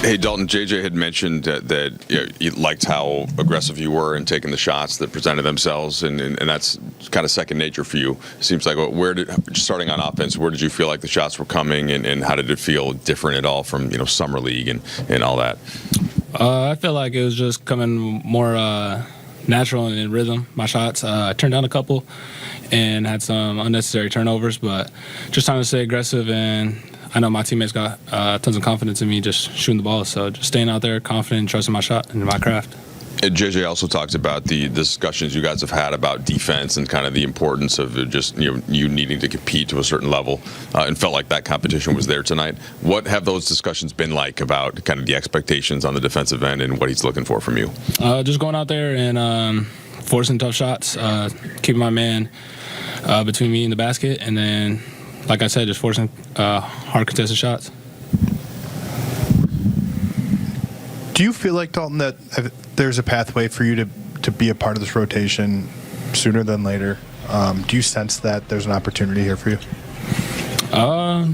Hey, Dalton, JJ had mentioned that you liked how aggressive you were in taking the shots that presented themselves, and that's kind of second nature for you. Seems like starting on offense, where did you feel like the shots were coming, and how did it feel different at all from summer league and all that? I feel like it was just coming more natural and in rhythm. My shots, I turned down a couple and had some unnecessary turnovers, but just trying to stay aggressive, and I know my teammates got tons of confidence in me just shooting the ball, so just staying out there confident and trusting my shot and my craft. And JJ also talked about the discussions you guys have had about defense and kind of the importance of just you needing to compete to a certain level, and felt like that competition was there tonight. What have those discussions been like about kind of the expectations on the defensive end and what he's looking for from you? Just going out there and forcing tough shots, keeping my man between me and the basket, and then, like I said, just forcing hard contested shots. Do you feel like, Dalton, that there's a pathway for you to be a part of this rotation sooner than later? Do you sense that there's an opportunity here for you? I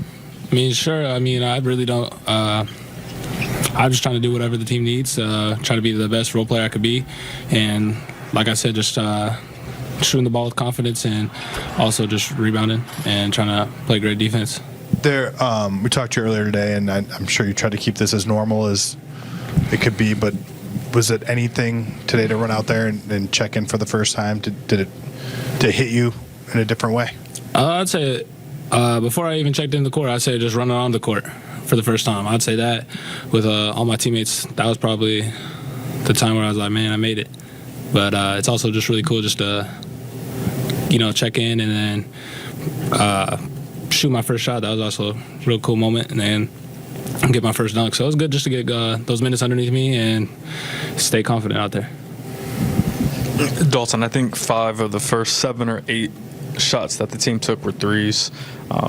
mean, sure. I mean, I really don't. I'm just trying to do whatever the team needs, try to be the best role player I could be. And like I said, just shooting the ball with confidence and also just rebounding and trying to play great defense. We talked to you earlier today, and I'm sure you tried to keep this as normal as it could be, but was it anything today to run out there and check in for the first time? Did it hit you in a different way? I'd say before I even checked in the court, I'd say just running on the court for the first time. I'd say that with all my teammates, that was probably the time where I was like, man, I made it. But it's also just really cool just to, check in and then shoot my first shot. That was also a real cool moment. And then get my first dunk. So it was good just to get those minutes underneath me and stay confident out there. Dalton, I think 5 of the first 7 or 8 shots that the team took were threes.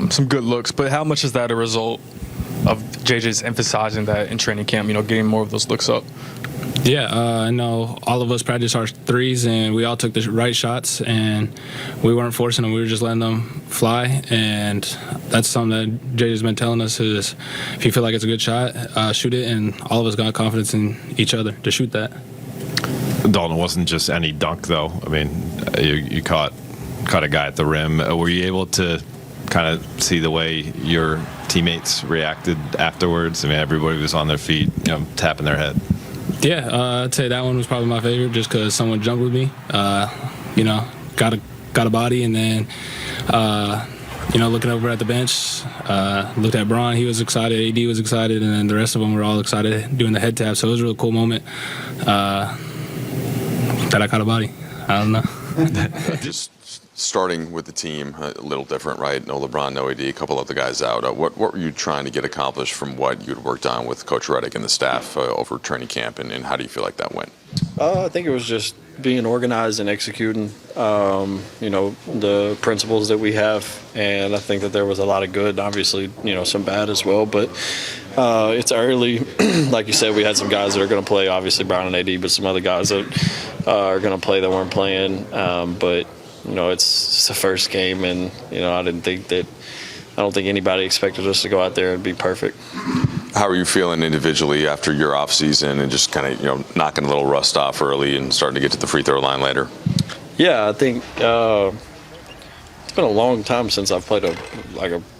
Some good looks, but how much is that a result of JJ's emphasizing that in training camp, getting more of those looks up? Yeah, I know all of us practiced our threes, and we all took the right shots, and we weren't forcing them. We were just letting them fly, and that's something that JJ's been telling us is if you feel like it's a good shot, shoot it, and all of us got confidence in each other to shoot that. Dalton, wasn't just any dunk, though. I mean, you caught a guy at the rim. Were you able to kind of see the way your teammates reacted afterwards? I mean, everybody was on their feet, tapping their head. Yeah, I'd say that one was probably my favorite just because someone jumped with me, got a body, and then, looking over at the bench, looked at Braun, he was excited, AD was excited, and then the rest of them were all excited doing the head tap, so it was a really cool moment that I caught a body. I don't know. Just starting with the team, a little different, right? No LeBron, no AD, a couple of the guys out. What were you trying to get accomplished from what you'd worked on with Coach Redick and the staff over training camp, and how do you feel like that went? I think it was just being organized and executing, the principles that we have, and I think that there was a lot of good, obviously, some bad as well, but it's early. Like you said, we had some guys that are going to play, obviously Brown and AD, but some other guys that are going to play that weren't playing, but it's the first game, and I don't think anybody expected us to go out there and be perfect. How are you feeling individually after your off season and just kind of knocking a little rust off early and starting to get to the free throw line later? Yeah, I think it's been a long time since I've played a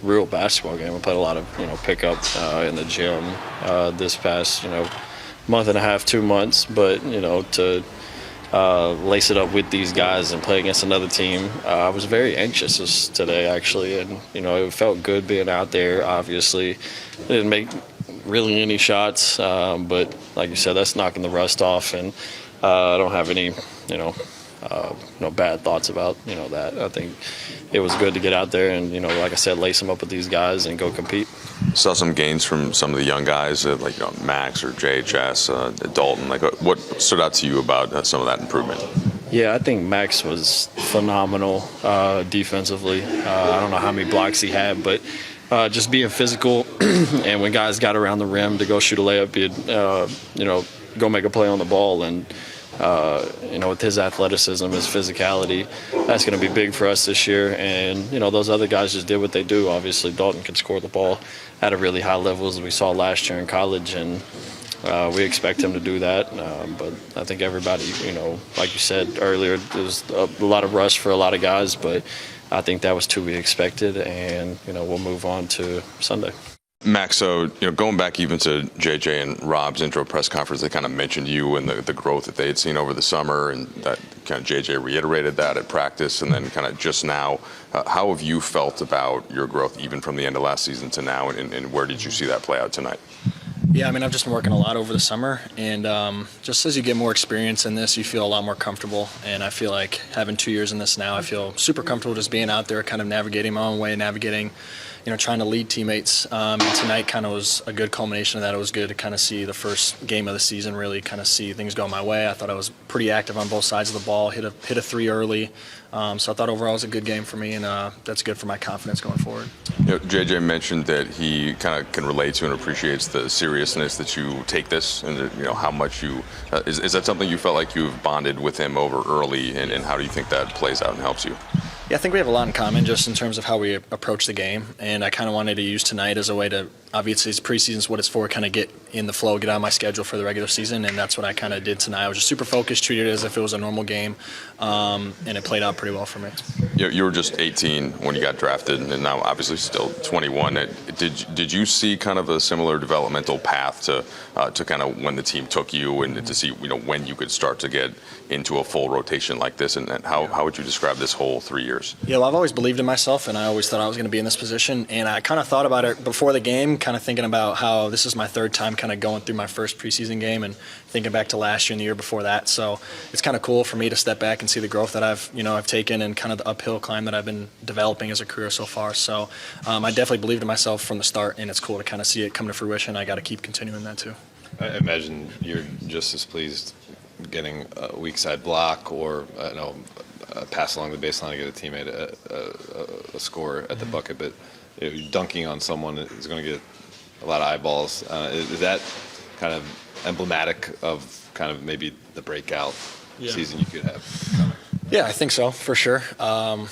real basketball game. I played a lot of pickup in the gym this past month and a half, 2 months, but to lace it up with these guys and play against another team. I was very anxious today, actually, and it felt good being out there. Obviously, didn't make really any shots, but like you said, that's knocking the rust off, and I don't have any bad thoughts about that. I think it was good to get out there and like I said, lace them up with these guys and go compete. Saw some gains from some of the young guys like Max or JHS, Dalton. Like, what stood out to you about some of that improvement? Yeah, I think Max was phenomenal defensively. I don't know how many blocks he had, but just being physical and when guys got around the rim to go shoot a layup, he'd go make a play on the ball, and with his athleticism, his physicality, that's going to be big for us this year. And, those other guys just did what they do. Obviously, Dalton can score the ball at a really high level, as we saw last year in college, and we expect him to do that. But I think everybody, like you said earlier, there's a lot of rush for a lot of guys, but I think that was to be expected, and, we'll move on to Sunday. Max, so going back even to JJ and Rob's intro press conference, they kind of mentioned you and the growth that they had seen over the summer, and that kind of JJ reiterated that at practice, and then kind of just now. How have you felt about your growth even from the end of last season to now, and where did you see that play out tonight? Yeah, I've just been working a lot over the summer, and just as you get more experience in this, you feel a lot more comfortable. And I feel like having 2 years in this now, I feel super comfortable just being out there, kind of navigating my own way, trying to lead teammates. And tonight kind of was a good culmination of that. It was good to kind of see the first game of the season, really kind of see things go my way. I thought I was pretty active on both sides of the ball, hit a three early. So I thought overall it was a good game for me, and that's good for my confidence going forward. JJ mentioned that he kind of can relate to and appreciates the seriousness that you take this, and how much you is that something you felt like you've bonded with him over early, and how do you think that plays out and helps you? Yeah, I think we have a lot in common just in terms of how we approach the game, and I kind of wanted to use tonight as a way to, obviously it's preseason is what it's for, kind of get in the flow, get on my schedule for the regular season, and that's what I kind of did tonight. I was just super focused, treated it as if it was a normal game, and it played out pretty well for me. You were just 18 when you got drafted, and now obviously still 21. Did you see kind of a similar developmental path to kind of when the team took you, and to see when you could start to get into a full rotation like this, and how would you describe this whole 3 years? Yeah, well, I've always believed in myself, and I always thought I was going to be in this position, and I kind of thought about it before the game, kind of thinking about how this is my third time kind of going through my first preseason game, and thinking back to last year and the year before that. So it's kind of cool for me to step back and see the growth that I've taken, and kind of the uphill climb that I've been developing as a career so far. So I definitely believed in myself from the start, and it's cool to kind of see it come to fruition. I got to keep continuing that too. I imagine you're just as pleased getting a weak side block or a pass along the baseline to get a teammate a score at the bucket, but dunking on someone is going to get a lot of eyeballs. Is that kind of emblematic of kind of maybe the breakout season you could have? Yeah, I think so, for sure. I'm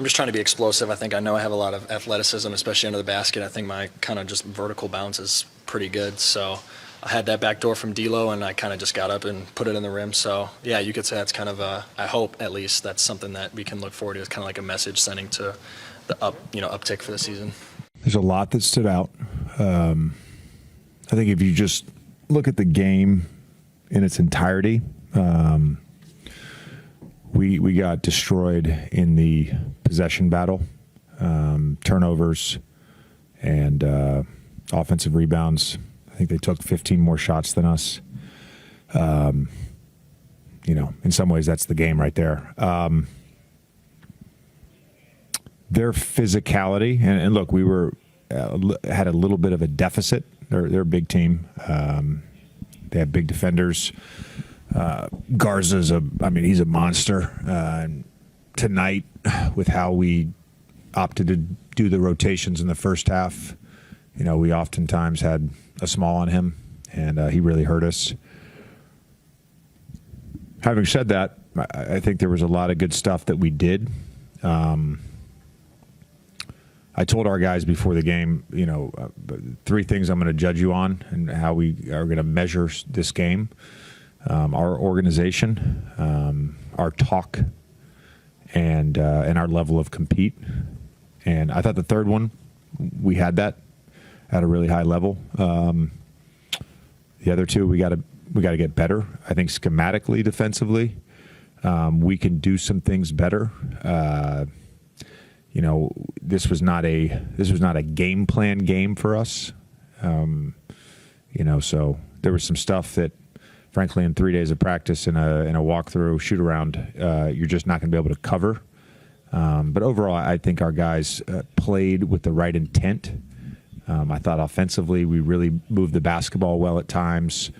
just trying to be explosive. I know I have a lot of athleticism, especially under the basket. I think my kind of just vertical bounce is pretty good. So I had that back door from D'Lo, and I kind of just got up and put it in the rim. So, yeah, you could say that's kind of I hope at least that's something that we can look forward to. It's kind of like a message sending to the uptick for the season. There's a lot that stood out. I think if you just look at the game in its entirety, we got destroyed in the possession battle, turnovers, and offensive rebounds. I think they took 15 more shots than us. In some ways, that's the game right there. Their physicality, and look, we had a little bit of a deficit. They're a big team. They have big defenders. Garza's he's a monster. Tonight, with how we opted to do the rotations in the first half, we oftentimes had a small on him, and he really hurt us. Having said that, I think there was a lot of good stuff that we did. I told our guys before the game, 3 things I'm going to judge you on and how we are going to measure this game. Our organization, our talk, and our level of compete. And I thought the third one, we had that at a really high level. The other 2, we got to get better. I think schematically, defensively, we can do some things better. This was not a game plan game for us. So there was some stuff that, frankly, in 3 days of practice in a walkthrough shoot around, you're just not going to be able to cover. But overall, I think our guys played with the right intent. I thought offensively we really moved the basketball well at times,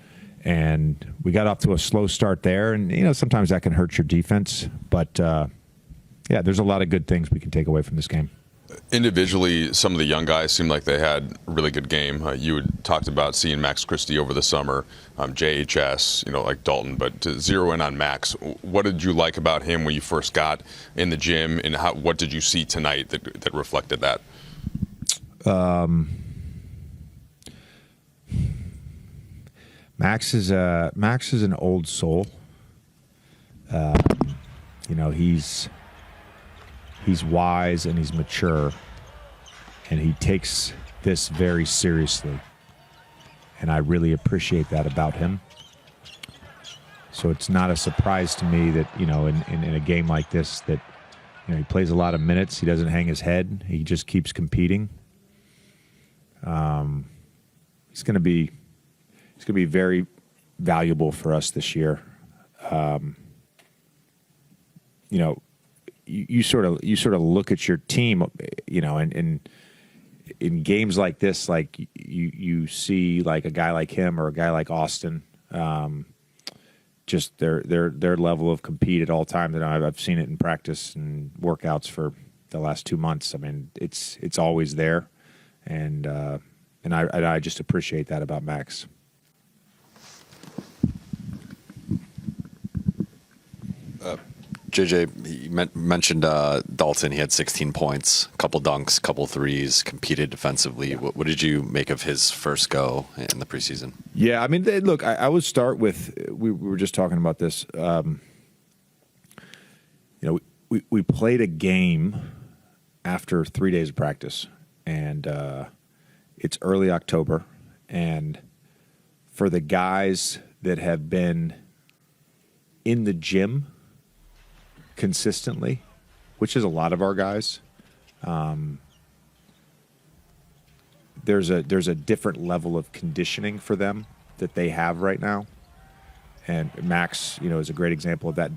and we got off to a slow start there. And sometimes that can hurt your defense, but there's a lot of good things we can take away from this game. Individually, some of the young guys seemed like they had a really good game. You had talked about seeing Max Christie over the summer, JHS, like Dalton, but to zero in on Max, what did you like about him when you first got in the gym, and what did you see tonight that reflected that? Max is an old soul. He's wise and he's mature, and he takes this very seriously. And I really appreciate that about him. So it's not a surprise to me that, in a game like this that, he plays a lot of minutes. He doesn't hang his head. He just keeps competing. He's going to be very valuable for us this year. You sort of look at your team, and in games like this, like you see like a guy like him or a guy like Austin, just their level of compete at all times. And I've seen it in practice and workouts for the last 2 months. I mean, it's always there, and I just appreciate that about Max. JJ, you mentioned Dalton. He had 16 points, a couple dunks, couple threes, competed defensively. What did you make of his first go in the preseason? Yeah, I mean, look, I would start with, we were just talking about this. We played a game after 3 days of practice, and it's early October. And for the guys that have been in the gym consistently, which is a lot of our guys, there's a different level of conditioning for them that they have right now. And Max, is a great example of that.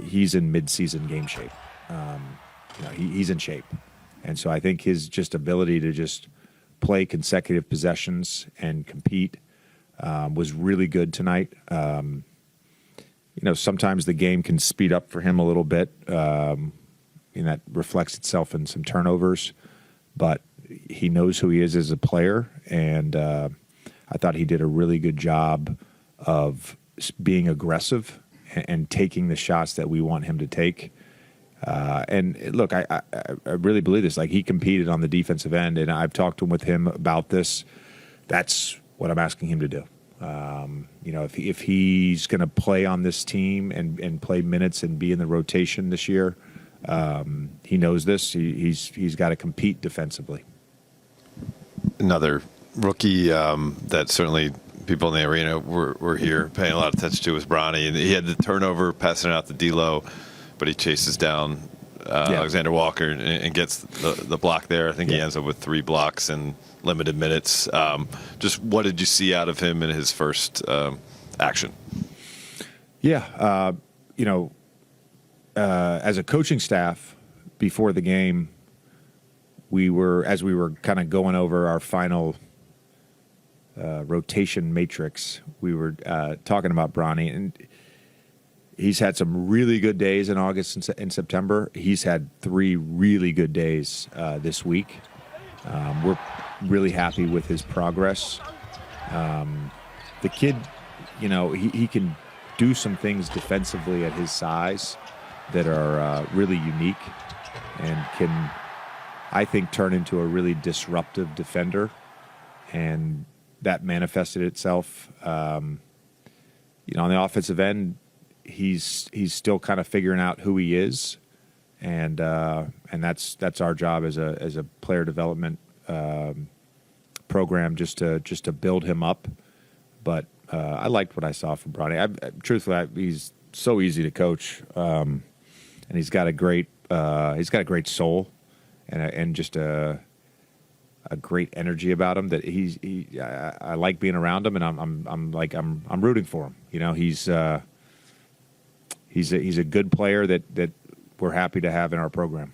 He's in mid-season game shape. He's in shape. And so I think his just ability to just play consecutive possessions and compete was really good tonight. Sometimes the game can speed up for him a little bit, and that reflects itself in some turnovers. But he knows who he is as a player, and I thought he did a really good job of being aggressive and taking the shots that we want him to take. And look, I really believe this. Like, he competed on the defensive end, and I've talked with him about this. That's what I'm asking him to do. If he's going to play on this team and play minutes and be in the rotation this year, he knows this. He's got to compete defensively. Another rookie that certainly people in the arena were here paying a lot of attention to was Bronny, and he had the turnover passing out to D'Lo, but he chases down Alexander Walker and gets the block there. I think he ends up with 3 blocks and limited minutes. Just what did you see out of him in his first action? Yeah, as a coaching staff before the game, we were kind of going over our final rotation matrix, we were talking about Bronny, and he's had some really good days in August and September. He's had 3 really good days this week. We're really happy with his progress. The kid, he can do some things defensively at his size that are really unique and can, I think, turn into a really disruptive defender. And that manifested itself. On the offensive end, he's still kind of figuring out who he is, and that's our job as a player development program, just to build him up. But I liked what I saw from Bronny. Truthfully, he's so easy to coach, and he's got a great soul, and just a great energy about him that I like being around him, and I'm rooting for him. He's a good player that we're happy to have in our program.